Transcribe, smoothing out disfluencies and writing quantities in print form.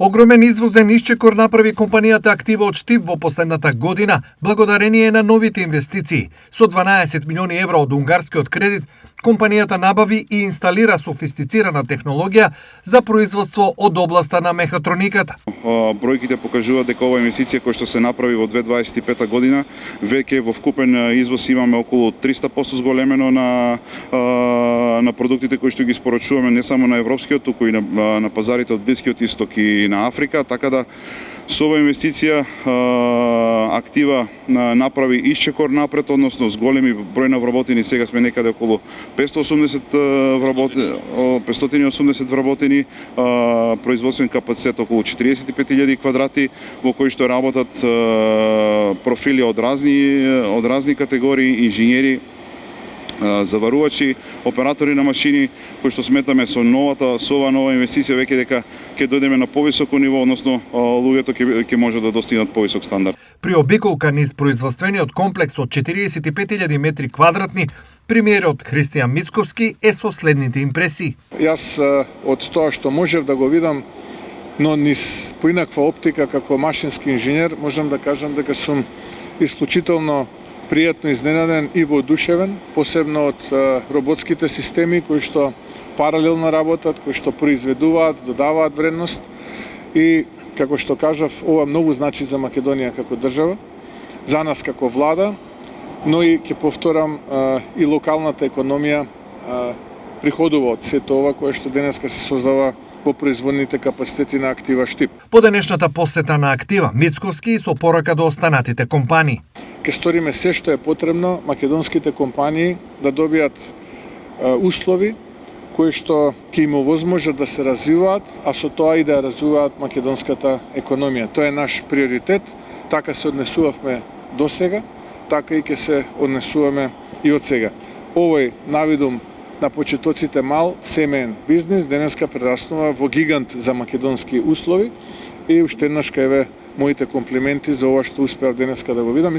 Огромен извозен исчекор направи компанијата Актива од Штип во последната година, благодарение на новите инвестиции. Со 12 милиони евро од унгарскиот кредит, компанијата набави и инсталира софистицирана технологија за производство од областа на мехатрониката. Бројките покажуваат дека ова инвестиција која што се направи во 2025 година, веќе во вкупен извоз имаме околу 300% зголемено на продуктите кои што ги испорачуваме не само на европскиот, туку и на пазарите од Блискиот Исток и на Африка, така да со ова инвестиција Актива направи исчекор напред, односно зголеми број на вработени, сега сме некаде околу 580 вработени, производствен капацитет околу 45.000 квадрати, во кои што работат профили од разни категории, инженери, заварувачи, оператори на машини, кои што сметаме со ова нова инвестиција веќе дека ќе дојдеме на повисоко ниво, односно луѓето ќе може да достигнат повисок стандард. При обиколка низ производствениот комплекс од 45.000 метри квадратни, премиерот Христијан Мицковски е со следните импресии. Јас од тоа што можев да го видам, но низ поинаква оптика како машински инженер, можам да кажам дека сум исклучително пријатно изненаден и воодушевен, посебно од роботските системи кои што паралелно работат, кои што произведуваат, додаваат вредност и, како што кажав, ова многу значи за Македонија како држава, за нас како влада, но и, ќе повторам, и локалната економија приходува од сето ова кое што денеска се создава во производните капацитети на Актива Штип. По денешната посета на Актива, Мицковски со порака до останатите компании. Ке сториме се што е потребно македонските компании да добијат услови кои што ќе им овозможат да се развиваат, а со тоа и да развиваат македонската економија. Тоа е наш приоритет, така се однесувавме до сега, така и ќе се однесуваме и од сега. Овој навидум на почетоците мал семеен бизнис денеска прераснува во гигант за македонски услови и уште еднаш кај моите комплименти за ова што успеав денеска да го видам.